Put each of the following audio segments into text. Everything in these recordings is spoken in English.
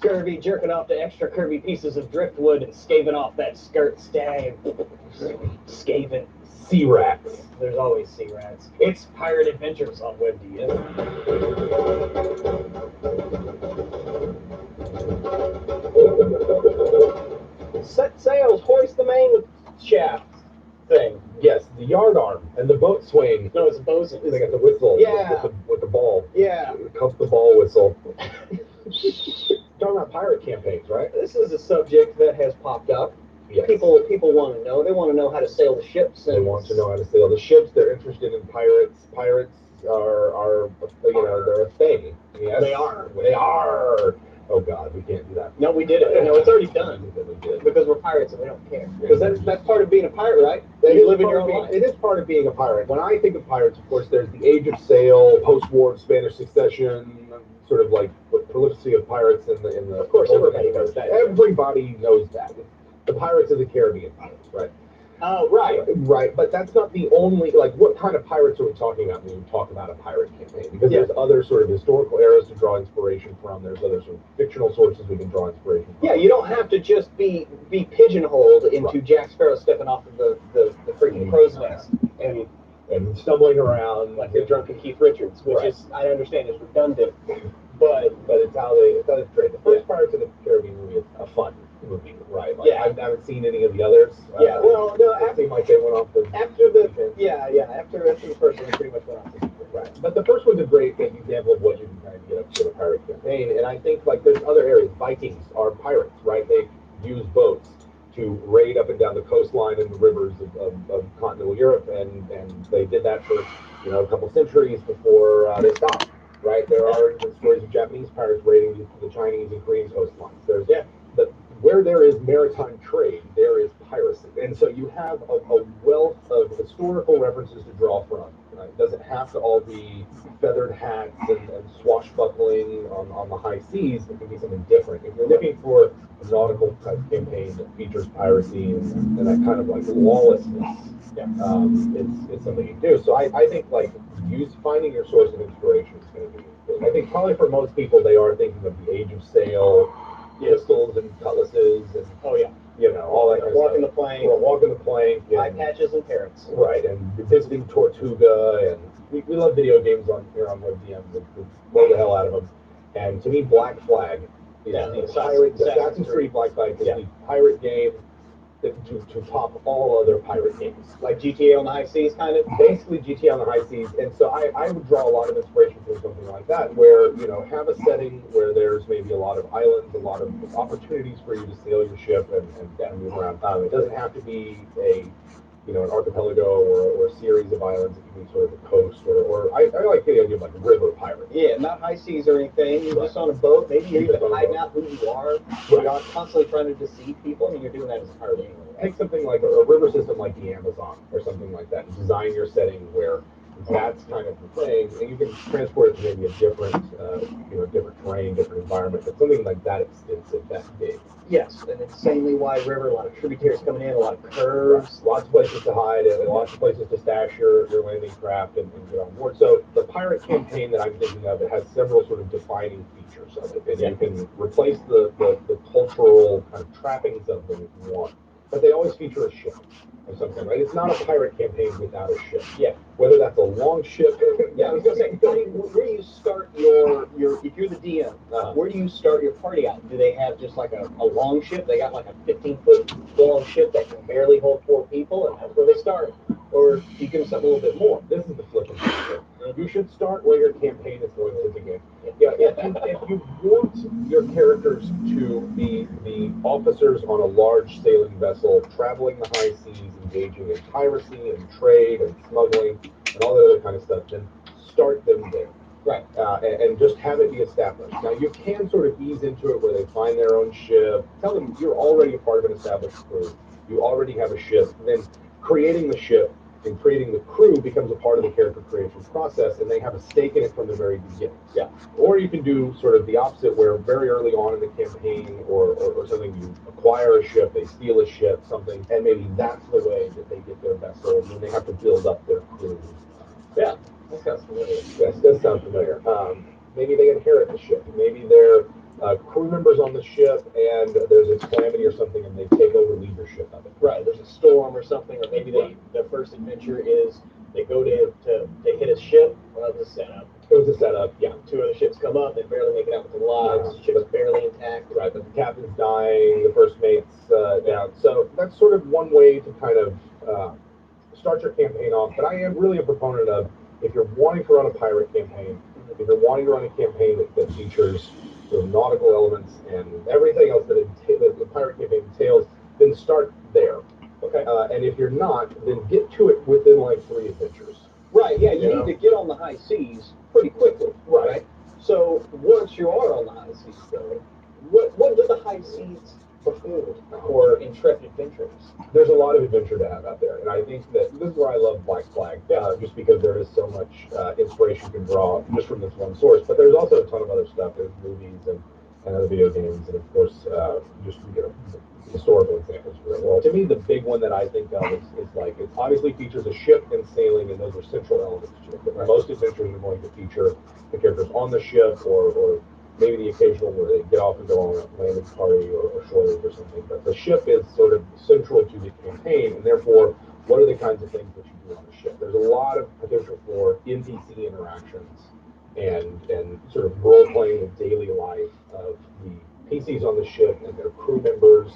Curvy jerking off to extra curvy pieces of driftwood and scaving off that skirt stag. Scaving. Sea rats. There's always sea rats. It's Pirate Adventures on WebDM. Set sails, hoist the main with shaft thing. Yes, the yard arm and the boat swing. No, it's a bosun. They got the whistle. Yeah. With the ball. Yeah. Cuff the ball whistle. Talking about pirate campaigns, right? This is a subject that has popped up. Yes. People want to know. They want to know how to sail the ships. They want to know how to sail the ships. They're interested in pirates. Pirates are they're a thing. Yes. They are. They are. Oh God, we can't do that. No, we did it. No, it's already done. We did. Because we're pirates and we don't care. Because that's part of being a pirate, right? You live in your own life. It is part of being a pirate. When I think of pirates, of course, there's the Age of Sail, post-war Spanish succession, sort of like the prolificity of pirates in the. Of course, everybody knows that. Everybody knows that. The Pirates of the Caribbean pirates, right? Right. Right, but that's not the only, like, what kind of pirates are we talking about when we talk about a pirate campaign? Because there's other sort of historical eras to draw inspiration from, there's other sort of fictional sources we can draw inspiration from. Yeah, you don't have to just be pigeonholed into Jack Sparrow stepping off of the freaking crow's nest and stumbling around. Like the drunken Keith Richards, which is, I understand, is redundant, but it's how they trade. The first Pirates of the Caribbean movie is a fun movie, right? Like, I haven't seen any of the others. Well, no, it seemed like they went off the after the first one, they pretty much went off the deep end. Right, but the first one's a great example of what you can kind of get up to a pirate campaign, and I think like there's other areas. Vikings are pirates, right? They use boats to raid up and down the coastline and the rivers of continental Europe, and they did that for a couple centuries before they stopped. Right, there are stories of Japanese pirates raiding the Chinese and Korean coastlines. There's but where there is maritime trade, there is piracy, and so you have a wealth of historical references to draw from. Right? It doesn't have to all be feathered hats and swashbuckling on the high seas. It can be something different. If you're looking for a nautical type campaign that features piracy and that kind of like lawlessness, it's something you do. So I think like finding your source of inspiration is going to be good. I think probably for most people they are thinking of the Age of Sail, pistols and cutlasses and all that kind of walking stuff. the plank, walking the plank, eye patches and parrots. Right, and visiting Tortuga, and we love video games on here on WebDM. We blow the hell out of them. And to me, Black Flag is the pirate. Assassin's Creed Black Flag is the pirate game to top all other pirate games. Like GTA on the high seas, kind of? Basically GTA on the high seas. And so I would draw a lot of inspiration from something like that, where, have a setting where there's maybe a lot of islands, a lot of opportunities for you to sail your ship and move around. It doesn't have to be an archipelago or a series of islands. It can be sort of a coast, or I like the idea of like river pirate. Yeah, not high seas or anything. You're just on a boat. Maybe you're even hiding out who you are. You're not constantly trying to deceive people. I mean, you're doing that as a pirate anyway. Take something like a river system like the Amazon or something like that, and design your setting where that's kind of the thing, and you can transport it to maybe a different, different terrain, different environment, but something like that extensive, that big. Yes, an insanely wide river, a lot of tributaries coming in, a lot of curves, lots of places to hide, and lots of places to stash your landing craft and get on board. So the pirate campaign that I'm thinking of, it has several sort of defining features of it, and you can replace the cultural kind of trappings of them if you want, but they always feature a ship of some kind, right? It's not a pirate campaign without a ship. Yeah. Whether that's a long ship. I was gonna say, where do you start your if you're the DM, where do you start your party out? Do they have just like a long ship? They got like a 15-foot long ship that can barely hold 4 people, and that's where they start? Or do you give them something a little bit more? This is the flipping thing. You should start where your campaign is going to begin. If you want your characters to be the officers on a large sailing vessel, traveling the high seas, engaging in piracy and trade and smuggling and all that other kind of stuff, then start them there. Right. And just have it be established. Now, you can sort of ease into it where they find their own ship. Tell them you're already a part of an established crew. You already have a ship. Then creating the ship and creating the crew becomes a part of the character creation process, and they have a stake in it from the very beginning. Yeah. Or you can do sort of the opposite, where very early on in the campaign or something, you acquire a ship, they steal a ship, something, and maybe that's the way that they get their vessel, and then they have to build up their crew. Yeah, that sounds familiar. Yes, does sound familiar. Maybe they inherit the ship. Maybe they're crew members on the ship, and there's a calamity or something, and they take over leadership of it. Right, there's a storm or something, or maybe their first adventure is they go to hit a ship. Well, that's a setup. It was a setup, yeah. Two other ships come up, they barely make it out with their lives. The ship's barely intact. Right, but the captain's dying, the first mate's down. So that's sort of one way to kind of start your campaign off. But I am really a proponent of, if you're wanting to run a pirate campaign, if you're wanting to run a campaign that features the nautical elements and everything else that the pirate campaign entails, then start there. Okay. And if you're not, then get to it within like 3 adventures. Right, yeah, you need to get on the high seas pretty quickly. Right. So once you are on the high seas, though, what do the high seas before for intrepid adventurers? There's a lot of adventure to have out there, and I think that this is where I love Black Flag, just because there is so much inspiration you can draw just from this one source. But there's also a ton of other stuff. There's movies and other video games, and of course, just historical examples. Well, to me, the big one that I think of is like, it obviously features a ship and sailing, and those are central elements to it. But most adventures are going to feature the characters on the ship, or maybe the occasional where they get off and go on a landing party or shore leave or something. But the ship is sort of central to the campaign, and therefore, what are the kinds of things that you do on the ship? There's a lot of potential for NPC interactions and sort of role playing the daily life of the PCs on the ship and their crew members,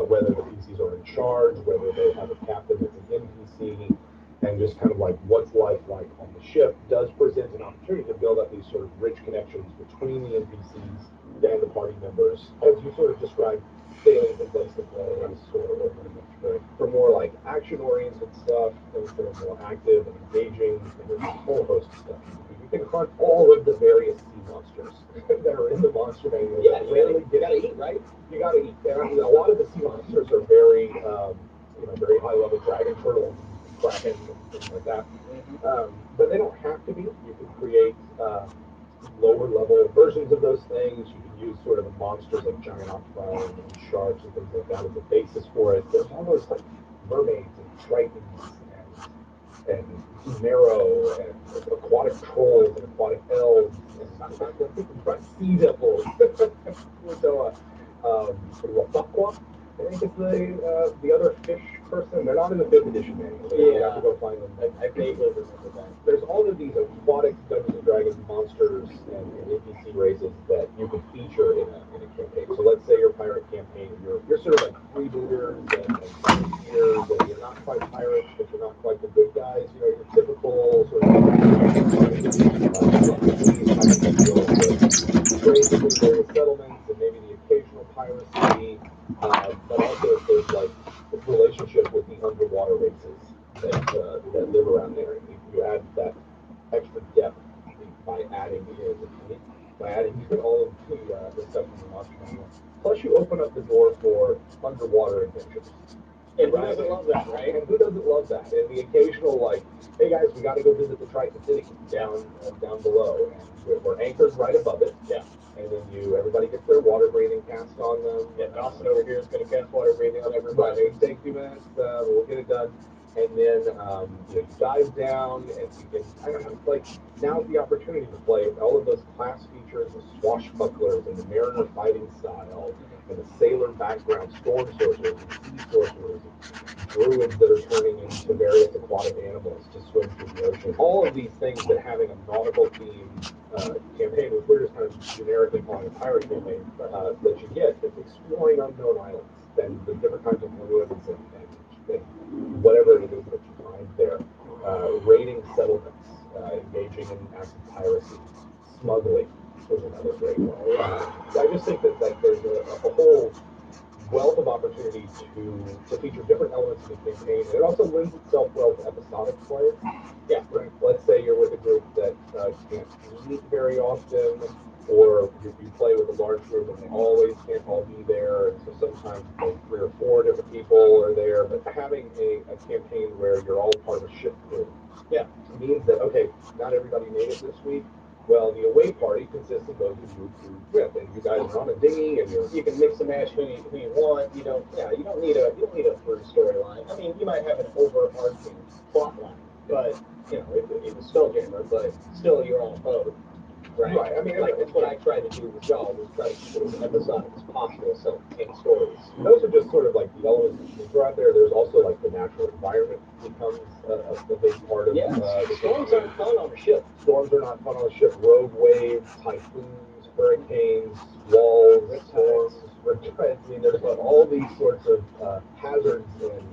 whether the PCs are in charge, whether they have a captain that's an NPC, and just kind of like what's life like on the ship does present an opportunity to build up these sort of rich connections between the NPCs and the party members, as you sort of described, sailing from place to place, or for more like action-oriented stuff, things that are more active and engaging, and there's a whole host of stuff. You can hunt all of the various sea monsters that are in the monster manual. Yeah, you gotta eat, right? You gotta eat. And I mean, a lot of the sea monsters are very, very high-level dragon turtles, kraken, and things like that. But they don't have to be. You can create lower level versions of those things. You can use sort of the monsters like giant octopi and sharks and things like that as a basis for it. There's almost like mermaids and tritons and marrow and aquatic trolls and aquatic elves and sea devils. So, Rapakwa, I think it's the other fish person. They're not in the 5th edition manual. You have to go find them. I vaguely remember that. There's all of these aquatic Dungeons and Dragons monsters and NPC races that you could feature in a campaign. So let's say your pirate campaign, you're sort of like freebooters and privateers, and you're not quite pirates, but you're not quite the good guys. Your typical sort of trade between various settlements and maybe the occasional piracy, but also there's like this relationship with the underwater races that live around there. And you add that extra depth by adding in all of the stuff from the monster manual. Plus, you open up the door for underwater adventures. And who doesn't love that, right? And who doesn't love that? And the occasional, like, hey guys, we got to go visit the Triton City down below, and we're anchored right above it. Yeah. And then everybody gets their water breathing cast on them. Yeah, Dawson over here is going to cast water breathing on everybody. Right. Take 2 minutes, we'll get it done. And then you dive down, and you can, I don't know, like, now's the opportunity to play all of those class features, the swashbucklers, and the mariner fighting style, and the sailor background, storm sorcerers, and sea sorcerers, and druids that are turning into various aquatic animals to swim through the ocean. All of these things that having a nautical themed campaign, which we're just kind of generically calling a pirate campaign, that you get, that's exploring unknown islands and the different kinds of ruins and whatever it is that you find there. Raiding settlements, engaging in active piracy, smuggling was another great one. I just think that there's a whole wealth of opportunity to feature different elements of the campaign. And it also lends itself well to episodic play. Yeah, right. Let's say you're with a group that can't meet very often, or you play with a large group and they always can't all be there, and so sometimes 3 or 4 different people are there. But having a campaign where you're all part of a ship crew, means that, okay, not everybody made it this week. Well, the away party consists of those who moved through trip, and you guys are on a dinghy, and you can mix and match who you want. You don't need a through storyline. I mean, you might have an overarching plot line, but it was Spelljammer, but still you're on a boat. right? I mean, Like, that's what I tried to do with y'all, was try to keep it as episodic as possible, so 10 stories. those are just sort of like the elements that you throw out there. There's also like the natural environment becomes a big part of Yeah, the storms aren't fun on a ship. Storms are not fun on a ship. Rogue waves, typhoons, hurricanes, squalls, storms, riptides. I mean, there's all these sorts of hazards and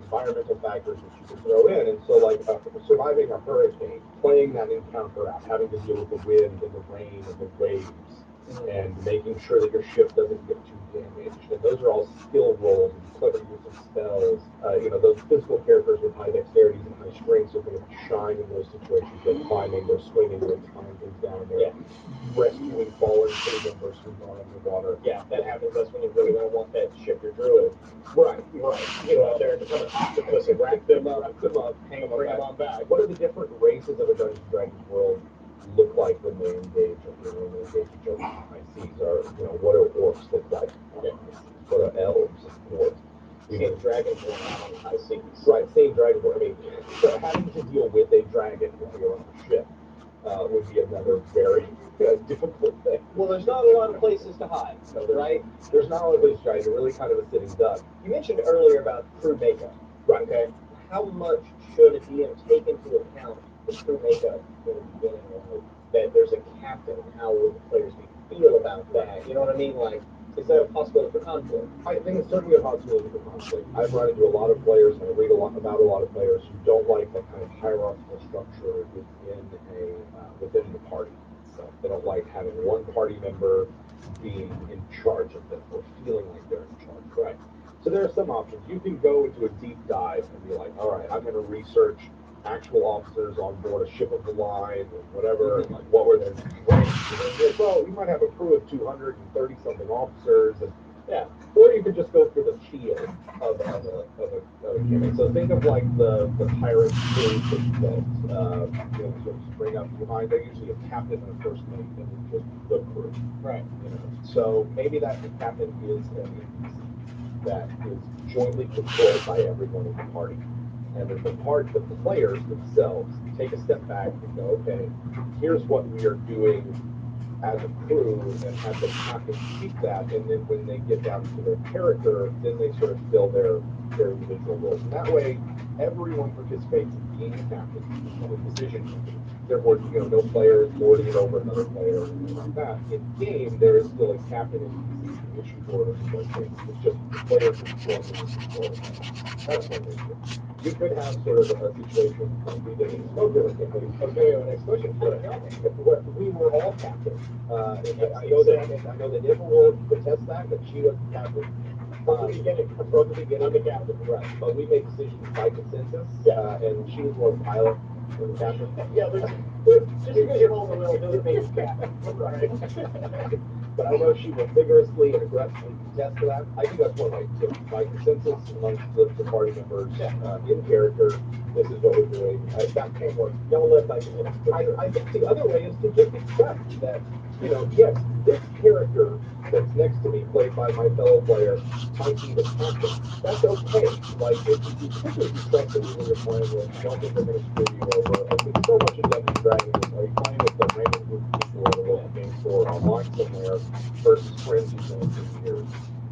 environmental factors that you can throw in. And so, like surviving a hurricane, playing that encounter out, having to deal with the wind and the rain and the waves, and making sure that your ship doesn't get too damaged. And those are all skill rolls and clever use of spells. Those physical characters with high dexterities and high strengths are going to shine in those situations. They're climbing, they're swinging, they're tying things down, they're rescuing fallen crew members who've gone underwater. Yeah, that happens. That's when you really don't want that ship you're druid. Right. You know, out there and become an octopus and wrap them up, hang them, bring them on back. What are the different races of a Dungeons and Dragons world look like when they engage each other in high seas? Or what do orcs look like on high seas? What are elves, of course? Same dragonborn out on high seas. Right, same dragonborn. I mean, so having to deal with a dragon while you're on the ship would be another very difficult thing. Well, there's not a lot of places to hide, right? There's not a lot of places to hide. You're really kind of a sitting duck. You mentioned earlier about crew makeup. Right. Okay. How much should a DM take into account the crew makeup in the beginning? That there's a captain, how would the players feel about that? You know what I mean? Like, is that a possibility for conflict? I think it's certainly a possibility for conflict. I've run into a lot of players, and I read about a lot of players who don't like that kind of hierarchical structure within the party itself. They don't like having one party member being in charge of them or feeling like they're in charge. Right. So there are some options. You can go into a deep dive and be like, all right, I'm going to research actual officers on board a ship of the line and whatever, and like what were their ranks. Well, you might have a crew of 230 something officers, and or you could just go for the feel of a gimmick. So think of like the pirate crew that sort of spring up behind. They're usually a captain and a first mate, and then just the crew. Right. So maybe that the captain is an NPC that is jointly controlled by everyone in the party. And then the players themselves take a step back and go, okay, here's what we are doing as a crew, and have the captain speak that, and then when they get down to their character, then they sort of fill their individual roles. And that way, everyone participates in being a captain with decision making. Therefore, no player is lording it over another player or anything like that. In game, there is still a captain and issue orders and those things. It's just the players who control it. That's one issue. You could have sort of a situation like we did in Smoker. Okay, an explosion. We were all captains. I know that Emma will contest that she was the captain. From the beginning, I'm the captain, right? But we make decisions by consensus. And she was more pilot than the captain. Yeah, just because you're on the wheel doesn't make you captain, right? But I know she will vigorously and aggressively contest to that. I think that's one way too. By consensus amongst the party members, in character, this is what we're doing. That can't work. Don't let that get I think the other way is to just accept that, yes, this character that's next to me, played by my fellow player, might be the captain. That's okay. Like, if you particularly trust them when you're playing with, you don't think they're going to screw you over. I mean, so much of Dungeons and Dragons, are you playing with a random group of people at a local game store online somewhere versus friends you've known for years?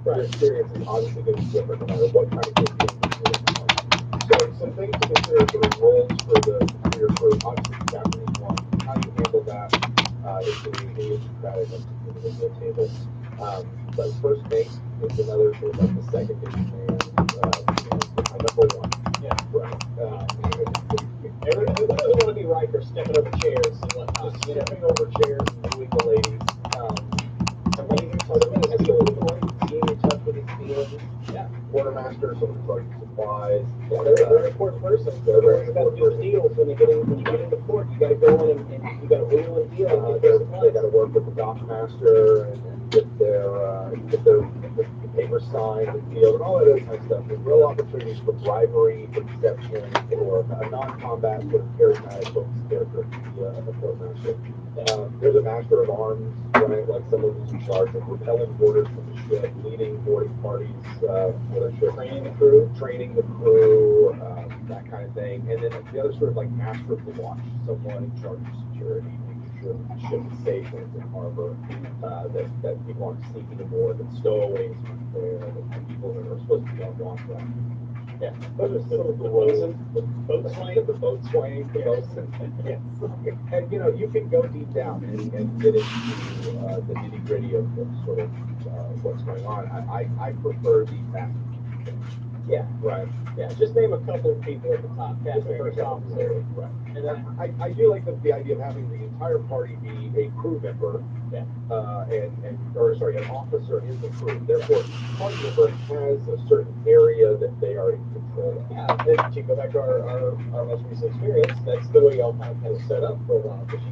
Your experience is obviously going to be different no matter what kind of game you're in. So some things to consider for the roles for your crew. Obviously, the captain is one. How you handle that is going to be idiosyncratic at the individual table. But first mate is another sort of like the second in command. My number one. Yeah. Right. Everyone doesn't want to be right for stepping over chairs and whatnot. Stepping over chairs and moving the ladies. Somebody has to be in touch with his feelings. Yeah. Quartermaster, someone who's running supplies. Yeah, they're an important person. Everyone's got to do deals when you get into port. You got to go in and you got to wheel and deal. They got to work with the dock master and get their paper signed and deal and all of those kind of stuff. There's real opportunities for bribery, for deception, or a non-combat sort of charismatic focused character to be a quartermaster. There's a master of arms, right? Like someone who's in charge of repelling orders from the ship, leading boarding parties for the ship, training the crew, that kind of thing. And then the other sort of like master of the watch, someone in charge of security, making sure that the ship is safe when it's in harbor, that people aren't sneaking aboard, that stowaways aren't there, that people that are supposed to be on watch are actually. Yeah. Those are some of the bosun, the boat swing. the boat swing, the Yeah. bosun. Yes. And you can go deep down and get into the nitty gritty of sort of what's going on. I prefer the passenger. Yeah. Right. Yeah. Just name a couple of people at the top. Captain, first officer. Right. And then I do like the idea of having the entire party be a crew member, yeah. An officer in the crew. Therefore, each party member has a certain area that they are in control of. Yeah, and to go back to our most recent experience, that's the way y'all kind of set up for a while. Because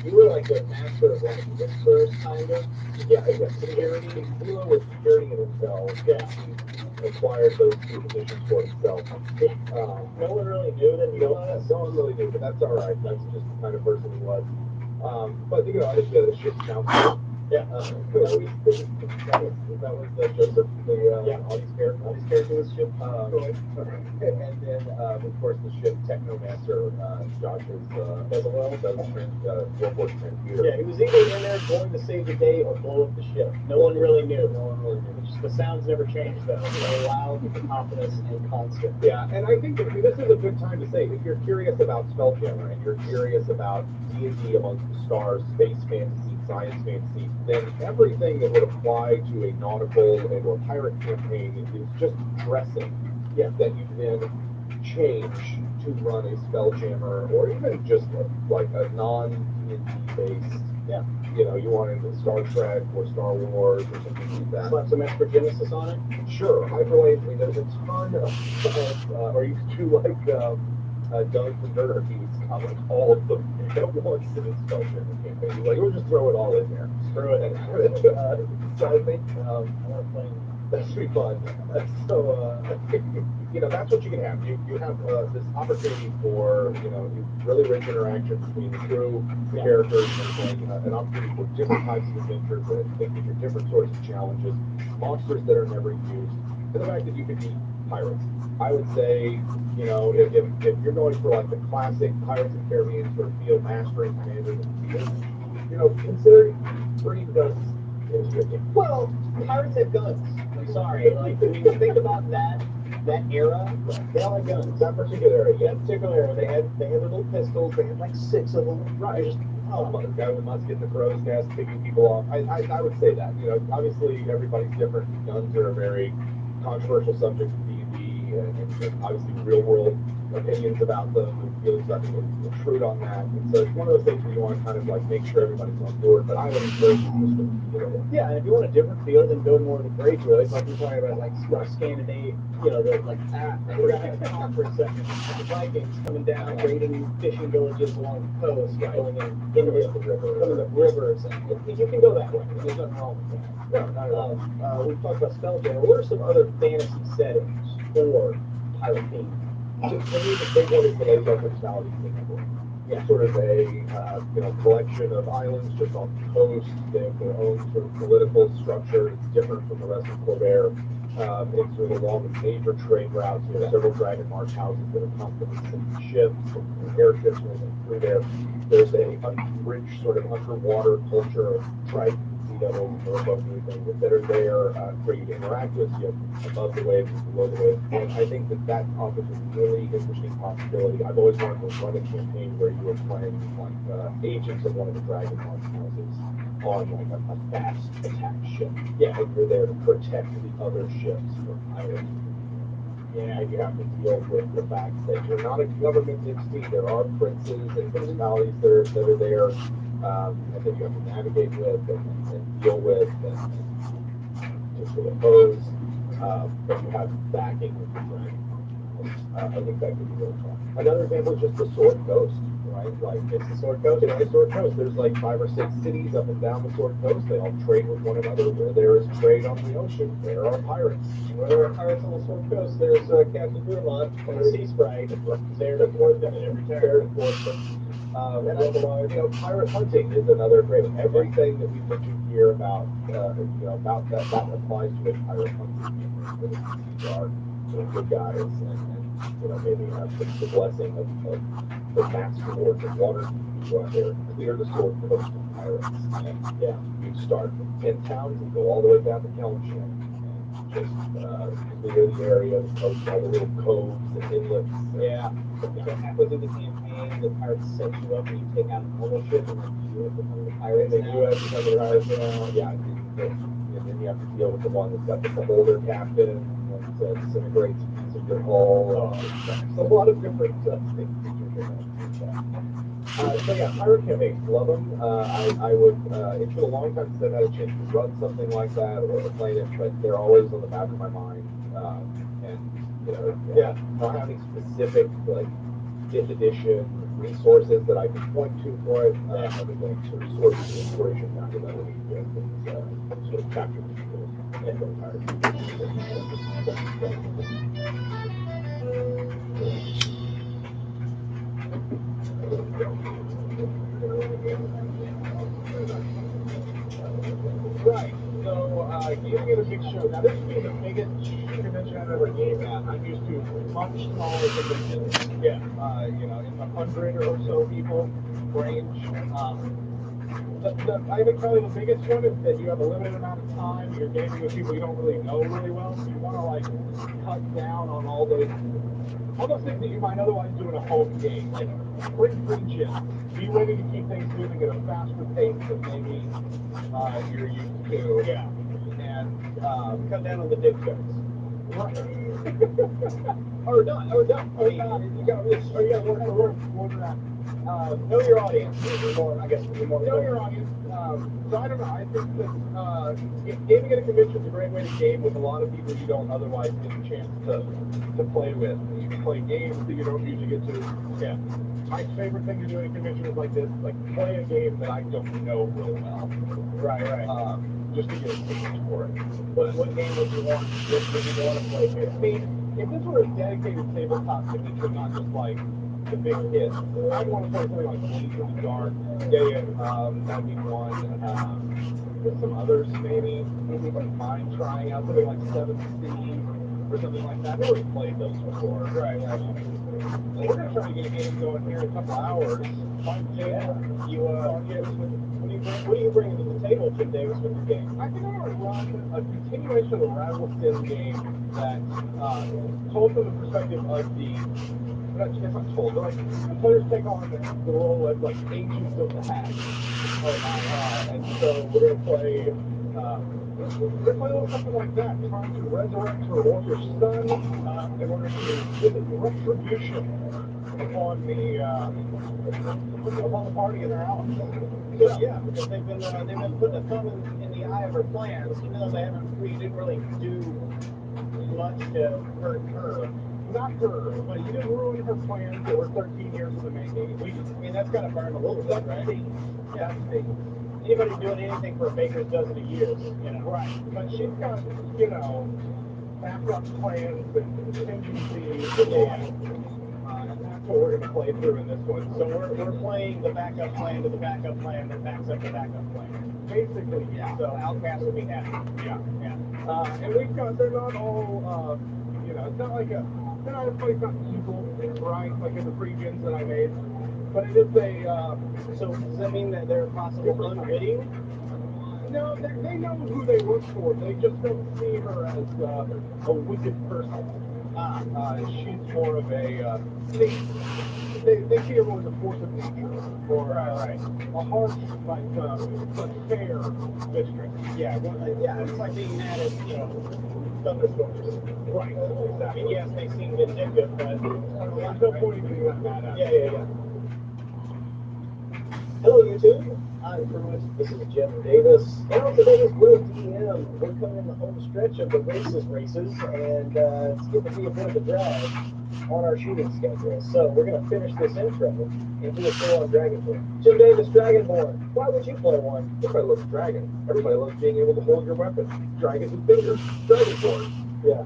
you were like the master of like whispers, kind of. Yeah, security. Hilo was security in himself. Yeah. He acquired those two positions for himself. No one really knew that he was. No one really knew, but that's all right. That's just the kind of person he was. But I think the ship's counselor. Yeah. That was Joseph, Audie's character. Audie's character was ship. And then, of course, the ship technomancer, Josh's warport transmuter. Yeah, he was either in there going to save the day or blow up the ship. No one really knew. The sounds never changed though. They were loud, ominous, and constant. Yeah, and I think this is a good time to say, if you're curious about Spelljammer and you're curious about D&D amongst the stars, space fantasy, science fantasy, then everything that would apply to a nautical and or pirate campaign is just dressing. Yeah, that you then change to run a Spelljammer or even just like a non-D&D based. Yeah. You want into Star Trek or Star Wars or something like that. Slap some extra Genesis on it? Sure, hyperlane. I mean, there's a ton of or you could do like Doug the Nerd. He would cover all of them at once in his Spelljammer campaign. Like, we'll just throw it all in there. Screw it. So I think I want to play. that should be fun. So, that's what you can have. You have this opportunity for, really rich interaction between the crew, the characters, and an opportunity for different types of adventures that take you through different sorts of challenges, monsters that are never used, and the fact that you can be pirates. I would say, if you're going for like the classic Pirates of the Caribbean sort of feel, mastering commanders and field, consider bringing guns into your game. Well, pirates have guns. I'm sorry. Like, when you think about that era, they all had guns. That particular era, That particular era, they had little pistols. They had like 6 of them. Right. Just the guy with a musket in the crow's nest, picking people off. I would say that. Obviously everybody's different. Guns are a very controversial subject in D&D, and obviously real world opinions about them and feelings about them intrude on that. And so it's one of those things where you want to kind of like make sure everybody's on board. But I would encourage you to yeah, and if you want a different feel, then go more to the Grey Druids, like we're talking about, like Scandinavia, the like we're gonna have talk for a second. The Vikings coming down, raiding fishing villages along the coast, going into the river, coming up rivers, and you can go that way. There's nothing wrong with that. No, not at all. We've talked about Spelljammer. What are some other fantasy settings for pirate theme? To me, the big one is the Lady of Personality Singapore. Yeah, sort of a collection of islands just off the coast. They have their own sort of political structure. It's different from the rest of Corvair. It's sort of along with major trade routes. You have several Dragon March houses that are constantly sending ships and airships moving through there. There's a rich sort of underwater culture of trident, sea devils, and merfolk and everything that are there for you to interact with. You have above the waves and below the waves. And I think that offers a really interesting possibility. I've always wanted to run a campaign where you were playing like agents of one of the Dragon March houses on like a fast attack ship. Yeah, and you're there to protect the other ships from pirates. Yeah, and you have to deal with the fact that you're not a government entity. There are princes and principalities that are there, and then you have to navigate with and deal with and to oppose. But you have backing with the dragon. I think that could be really fun. Another example is just the Sword Coast, right? Like, it's the Sword Coast. The Sword Coast, there's like 5 or 6 cities up and down the Sword Coast. They all trade with one another. Where there is trade on the ocean, there are pirates. Where there are pirates on the Sword Coast, there's Captain Gurmont and the Sea Sprite there to thwart them in every turn. And pirate hunting is another great one. Everything that we've mentioned here about about that applies to a pirate hunting. These are good guys and maybe have the blessing of the master lords of water go out there, clear the sword coast of pirates, and Yeah. you'd start in towns and go all the way down to Kelmshan and just clear the area, the coast, all the little coves and inlets. Yeah. So halfway through the campaign, the pirates set you up and you take out a normal ship, and then you have become the And pirates. then you have to become the pirates now. Yeah, and then you have to deal with the one that's got the beholder captain that disintegrates a piece of your hull. There's a lot of different things that you can so yeah, pirate campaigns, love them. I would. It's been a long time since I've had a chance to run something like that or play it, but they're always on the back of my mind. And yeah, not having specific like fifth edition resources that I can point to for it. I think like sort of sources of inspiration found in other things sort of capture people and the pirate. Right. So, giving it a big show. Now, this being the biggest convention I've ever gave at, I'm used to much smaller conventions. Yeah. In the 100 or so people range. I think probably the biggest one is that you have a limited amount of time. You're gaming with people you don't really know really well, so you want to like cut down on all those things that you might otherwise do in a home game. Like bring friendship, be ready to keep things moving at a faster pace than maybe you're used to. Yeah. And Cut down on the dick jokes. right. Or not. You got to work towards that. Know your audience. Is more, I guess, is more. Know your audience. So I don't know. I think that gaming at a convention is a great way to game with a lot of people you don't otherwise get a chance to play with. You can play games that you don't usually get to. Yeah. My favorite thing to do at a convention is like this, like play a game that I don't know real well. Right. Just to get a taste for it. What game would you want? What would you want to play here? I mean, if this were a dedicated tabletop convention, not just like the big hits, I'd want to play something like Bleeds in the Dark. Yeah. That'd be one. There's some others maybe. Wouldn't mind trying out something like Seven Seas or something like that. I've already played those before. Right. We're gonna try to get a game going here in a couple hours. Yeah. What do you bring to the table, Jim Davis, with your game? I think I'm gonna run a continuation of the Rival Sim game that told from the perspective of it's not told, but like the players take on the role as like agents of the hack. And so we're gonna play a little something like that, trying to resurrect her warrior son in order to visit retribution upon the party and their allies. So, yeah, because they've been putting a thumb in the eye of her plans, even though we didn't really do much to hurt her. Not her, but you didn't ruin her plans that were 13 years in the making. I mean, that's got to burn a little bit, right? Yeah. Anybody doing anything for a baker's dozen a year, Right. But she's got, backup plans and contingencies. And that's what we're going to play through in this one. So we're playing the backup plan to the backup plan that backs up the backup plan. Basically, yeah. So Outcast will be happy. Yeah. Yeah. And they're not all, it's not like everybody's not evil, right? Like in the pre-gens that I made. But it is so does that mean that they're possible unwitting? No, they know who they work for. They just don't see her as a wicked person. She's more of a, they see her more as a force of nature, or a harsh but fair mistress. Yeah, it's like being mad at, thunderstorms. Right, exactly. I mean, yes, they seem vindictive, but there's no point in being that mad at. Yeah. Hello, YouTube. I'm Prelude. This is Jeff Davis. And on today's Will DM, we're coming in the home stretch of the races, and it's getting to be a bit of a drag on our shooting schedule. So we're going to finish this intro and do a full on Dragonborn. Jim Davis, Dragonborn. Why would you play one? Everybody loves dragon. Everybody loves being able to hold your weapon. Dragons with fingers. Dragonborn. Yeah.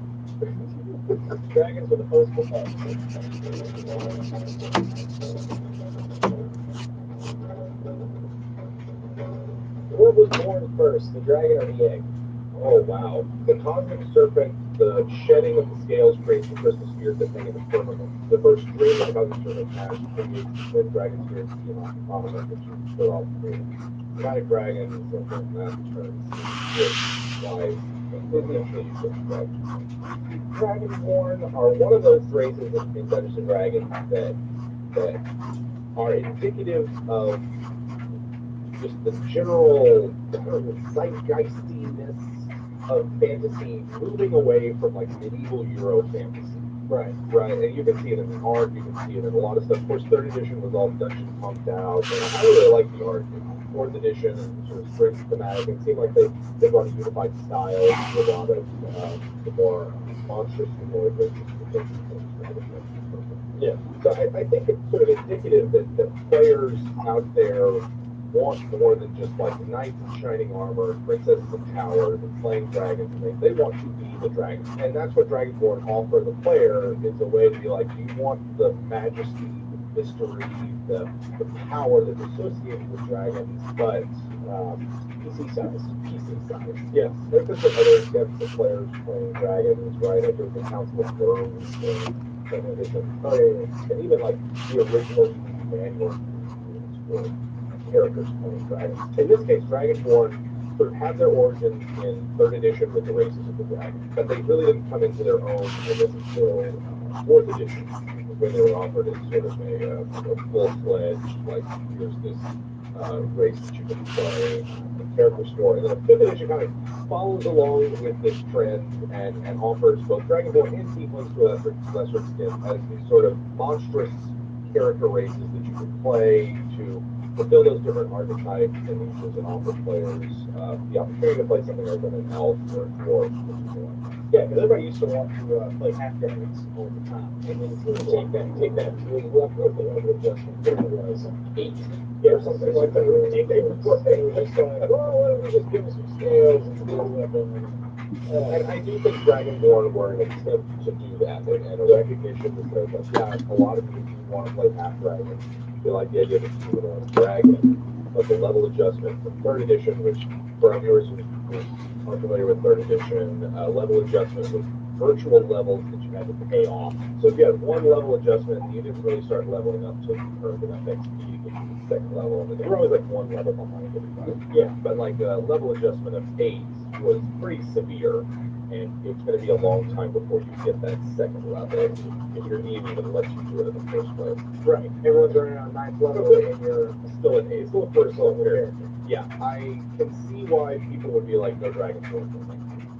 Dragons with opposable heads. What was born first, the dragon or the egg? Oh wow. The cosmic serpent the shedding of the scales creates the crystal spheres that hang in the firmament. The first dream of how the serpent has creates the dragon spheres on the which is put off the dramatic dragons and that turns wise Dragonborn are one of those races in Dungeons and Dragons that are indicative of just the general zeitgeistiness of fantasy moving away from like medieval Euro fantasy. Right. And you can see it in the art, you can see it in a lot of stuff. Of course, third edition was all dungeon pumped out, and I really like the art. Fourth edition sort of straight thematic. It seemed like they brought a unified style to a lot of the more monstrous and more yeah. So I think it's sort of indicative that players out there want more than just like knights in shining armor, princesses in towers, and playing dragons and things. They want to be the dragon. And that's what Dragonborn offer the player is a way to be like, you want the majesty, the mystery, the power that's associated with dragons, but PC size. Yes. There's been some other attempts of players playing dragons, right? Like there's the Council of Worms and edition. Oh yeah. And even like the original manual for characters playing dragons. In this case, Dragonborn sort of have their origins in third edition with the races of the dragon, but they really didn't come into their own until fourth edition, when they were offered as sort of a full-fledged, like, here's this race that you can play, a character story. And then the fifth edition kind of follows along with this trend and offers both Dragonborn and Tieflings to a lesser extent as these sort of monstrous character races that you can play to fulfill those different archetypes and niches and offer players the opportunity to play something like an elf or a dwarf. Yeah, because everybody used to want to play half dragons all the time. And then take that what the level adjustment was 8. Yeah, or something like that. Ridiculous. They were just like, well, let me just give them some scales and do whatever. And I do think Dragonborn were an attempt to do that, and a recognition that says, like, yeah, a lot of people do want to play half dragon. They like the idea of a human dragon, but the level adjustment from third edition, which for our viewers who are familiar with third edition, level adjustment was virtual levels that you had to pay off. So if you had one level adjustment, you didn't really start leveling up until you earned enough XP to get to the second level. And you were always like one level behind everybody. Yeah, but like a level adjustment of 8 was pretty severe, and it's going to be a long time before you get that second level if your DM even lets you do it in the first place. Right. Everyone's running on 9th level, and you're still an 8, still a first level character. Yeah, I can see why people would be like, no Dragonborn.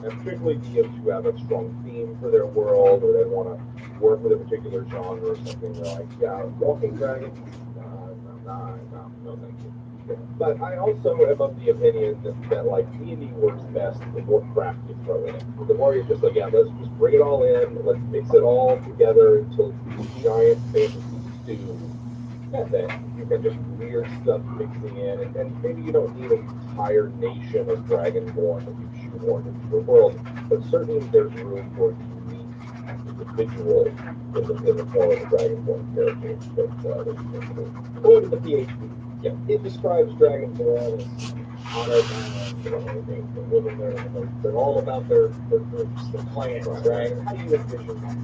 And particularly DMs who have a strong theme for their world, or they want to work with a particular genre or something. They're like, yeah, walking dragons, no, thank you. Yeah. But I also am of the opinion that like D&D works best the more craft you throw in it. The more you're just like, yeah, let's just bring it all in, let's mix it all together until it's this giant fantasy stew. That you can just weird stuff mixing in, and maybe you don't need an entire nation of Dragonborn that you shoehorn into your world, but certainly there's room for unique individual in the form of the Dragonborn characters that Going to the PhD. Yeah, it describes Dragonborn as honored, living there. They're all about their groups, their clans, right? How do you envision that?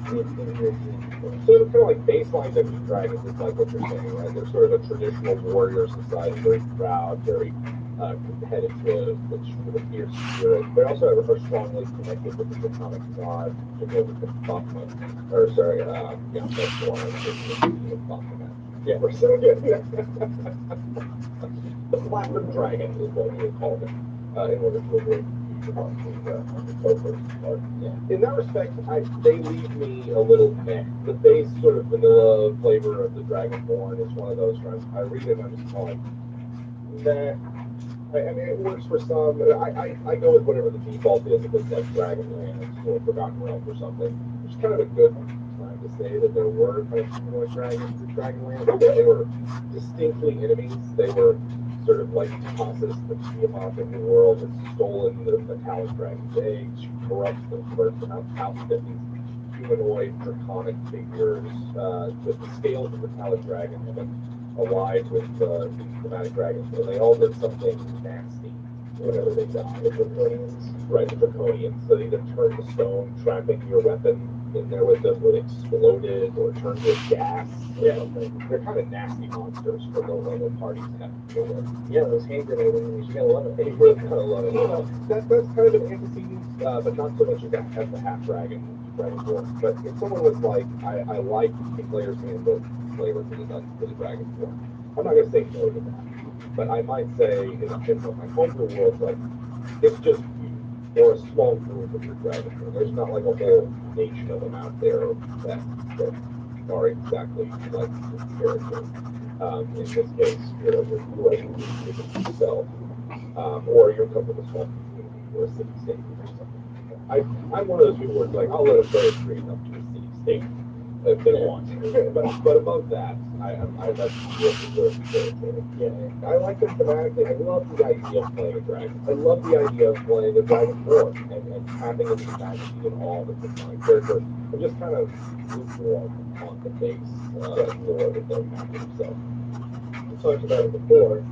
So it's kind of like baseline Dungeons and Dragons is like what you're saying, right? They're sort of a traditional warrior society, very proud, very competitive, with a fierce spirit. They also are strongly connected with the Draconic god, particularly with the Bachman, or sorry, yeah, that's the one, the Bachman. Yeah, we're so good. The Platinum Dragon is what we would call them, in order to avoid in that respect, they leave me a little meh. The base sort of vanilla flavor of the Dragonborn is one of those where I read it and I'm just like, meh. I mean, it works for some. I go with whatever the default is, if it's like Dragonland or Forgotten Realms or something. It's kind of a good time to say that there were kind of similar dragons in Dragonland. They were distinctly enemies. They were sort of like Tassus, the Tiamat of the world, has stolen the metallic dragon's eggs, she corrupts them, converts them out to these humanoid, draconic figures, with the scales of metallic dragons, but allied with these thematic dragons. So they all did something nasty whenever they died. right, the draconians. So they either turn to stone, trapping your weapon in there with them, would explode it, or turn to gas. Or something. They're kind of nasty monsters for low-level parties to have to deal with. Yeah, those hand grenade enemies, you gotta love it. You really kind of love it. You know, that's kind of an antecedent, but not so much as the half dragonborn. But if someone was like, I like the player's handbook flavor for the dragonborn, I'm not gonna say no to that. But I might say in my homebrew world, like it's just you or a small group of your dragonborn. There's not like a whole nation of them out there that are exactly like this character. In this case, you're like yourself, or you're coming from a small community or a city state or something. I'm one of those people where it's like I'll let a player create up to a city state if they want, but above that, that's reserved territory. Yeah, I like them thematically. I love the idea of playing a dragon. I love the idea of playing a dragonborn and tapping into the majesty and all that's in my character. I'm just kind of lukewarm on the base lore that they have for themselves. We talked about it before.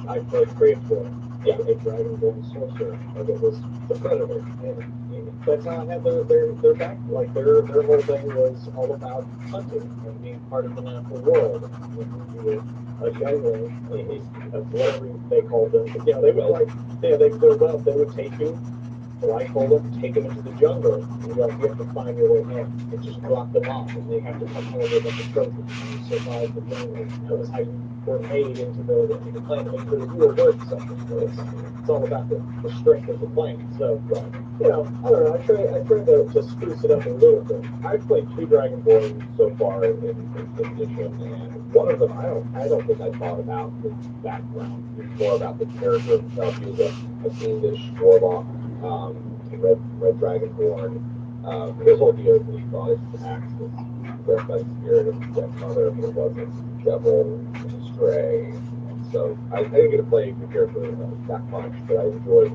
I played Prelude, a dragonborn sorcerer, and it was the Predator. And that's how I had their back. Like their whole thing was all about hunting and being part of the natural world. And you were a youngling, whatever they called them. You know, they would like, they're well, they would take you. Blindfold them, take them into the jungle, and you have to find your way home and just drop them off, and they have to come home with like a trophy and you survive the jungle. That was how you were made into the clan to make sure that you were worth something. It's all about the strength of the clan. So, you know, I don't know. I try to spruce it up a little bit. I've played 2 Dragonborn so far in this edition, and one of them I don't think I thought about his background. It's more about the character himself. He was a fiendish warlock. Red Dragonborn. His whole deal is that he thought his axe was possessed by the spirit of his stepmother, but it wasn't. Devil, stray. And so I didn't get to play the character that much, but I enjoyed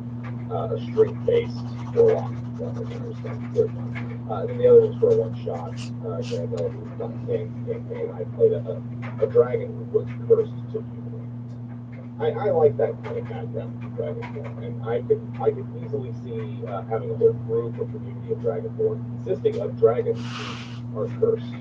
a strength-based warlock. That was interesting. Good one. And the other was for a one-shot. Grand Element, not the same campaign. I played a dragon who was cursed to humanoid. I like that kind of background for Dragonborn, and I could easily see having a whole group or community of Dragonborn consisting of dragons who are cursed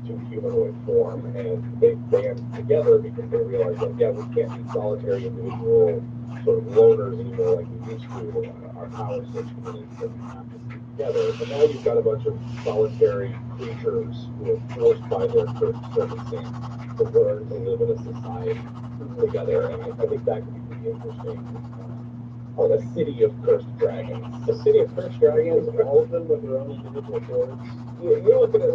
to humanoid form, and they band together because they realize that yeah, we can't be solitary individual sort of loners anymore like we used to. Our power such communities that we have to stick together. But now you've got a bunch of solitary creatures who are forced by their cursed circumstance to learn to live in a society together, and I think that could be pretty interesting. On a city of cursed dragons. The city of cursed dragons, all of them with their own individual swords. You're looking at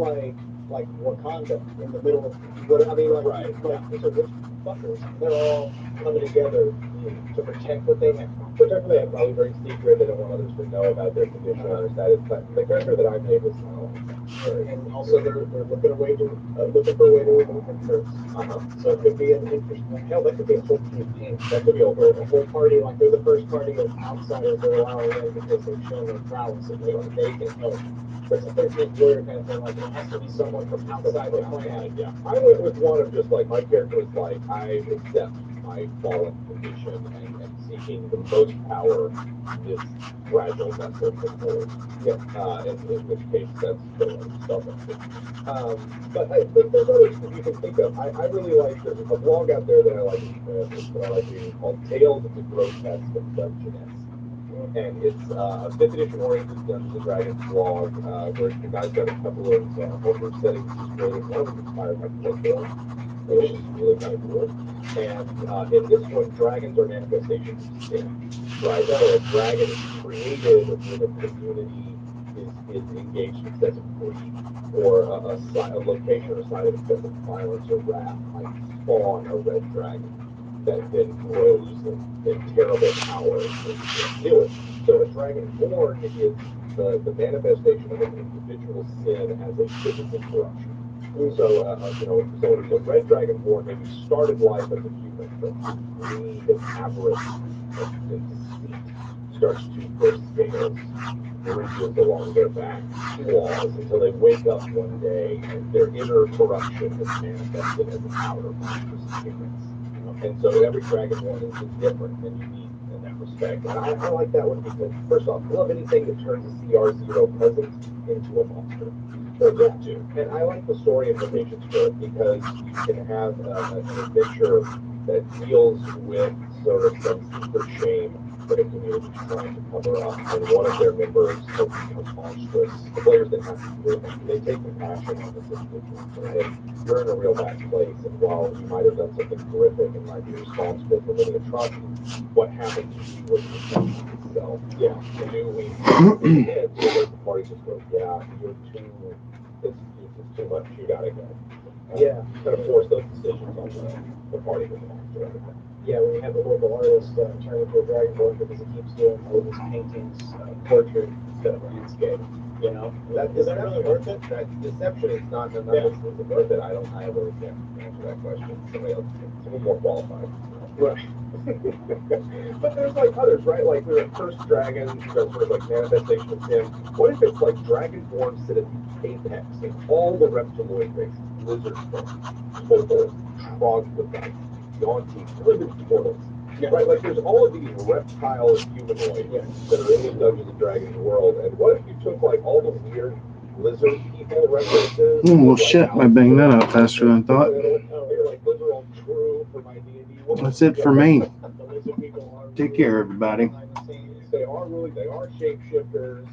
like Wakanda in the middle of what I mean, like these are rich fuckers. They're all coming together to protect what they have. Protect what they have, probably very secret. They don't want others to know about their condition or their status. But the character that I made was and also they're looking for a way to remove the curse. So it could be an interesting. Hell, that could be a whole campaign. That could be a whole party. Like they're the first party of outsiders they're allowing in because they've shown their prowess and they can help. But it's a 13th lawyer kind of thing. Like it has to be someone from outside the clan. Yeah, I went with one of just like my character was like I accept my fallen condition and seeking the most power this fragile vessel can hold. Yeah, in which case that's totally selfish. But there's others that you can think of. I really like, there's a blog out there that I like reading called Tales of the Grotesque of Dungeoness. And it's a 5th edition oriented Dungeons and Dragons blog where the guy's got a couple of homebrew settings he's created. One was inspired by Bloodborne, which is really kind of cool. And in this one, dragons are manifestations of sin. Right? So a dragon is created when a community is engaged in excessive greed, or a location or site of excessive violence or wrath might spawn a red dragon that then grows in terrible power and do it. So a dragonborn is the manifestation of an individual sin as a physical corruption. So, someone who's a red dragonborn maybe started life as a human, but greed and avarice and deceit starts to burst scales, bridges along their back walls until they wake up one day and their inner corruption is manifested as an outer monstrous appearance. And so every dragonborn is different and unique, and respect. And I like that one because, first off, I love anything that turns a CR0 peasant into a monster. Well, yeah, too. And I like the story implications for it because you can have an adventure that deals with sort of some secret shame that a community is trying to cover up, and one of their members has become monstrous. The players then have to deal with it. They take compassion on this individual. And you're in a real bad place, and while you might have done something horrific and might be responsible for many atrocities, what happened to you was protection itself. Yeah. Do we hit, or does the party just go, yeah, you're too, it's too much, you gotta go. Yeah. Kind of force those decisions on the party that belongs to everything. Yeah, when you have the local artist turn into a dragonborn because he keeps doing all of his paintings portrait instead of landscape. You know, is that really worth it? That deception is not enough. Yeah. Is it worth it? I really can't answer that question. Somebody else, someone more qualified. Right. But there's like others, right? Like there's a cursed dragon, sort of like manifestation of sin. What if it's like dragonborn sit at the apex and all the reptiloid races, lizard folk, kobolds, troglodytes, yonties, live in portals? Yeah. Right, like there's all of these reptile humanoids that are in the Dungeons and Dragons world, and what if you took like all the weird lizard people references? Well, shit, I banged that out faster than I thought. Like, those are all true for my D&D. That's it for me. Take care, everybody. They are shapeshifters.